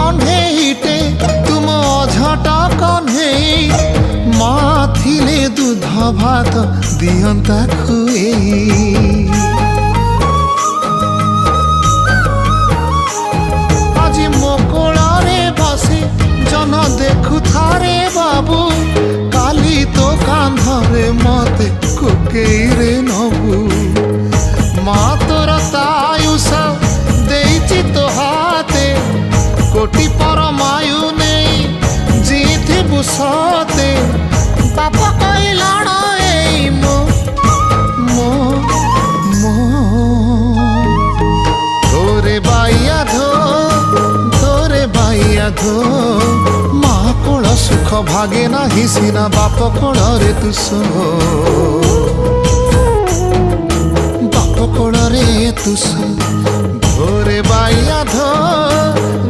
कन्हेईटे तुम अझट कन्हेई मा थिले दूध भात दियंता खुएई আজি মো কোଳରେ বসে জন দেখু থারে বাবু কালি তো কাঁধরে মতে কোকেইরে নবু মা তোর তায়ুষ দেইছি তো হাতে কোটি পরমায়ু নেই জিথিবু সতে বাপ কইলাণ এই মো মো মো ধোরে বাইয়া ধো মা কোଳ সুখ ভাগে নাহি সিনা বাপ কোଳରେ তুষ বাপ কোଳରେ তুষ ধোরে বাইয়া ধো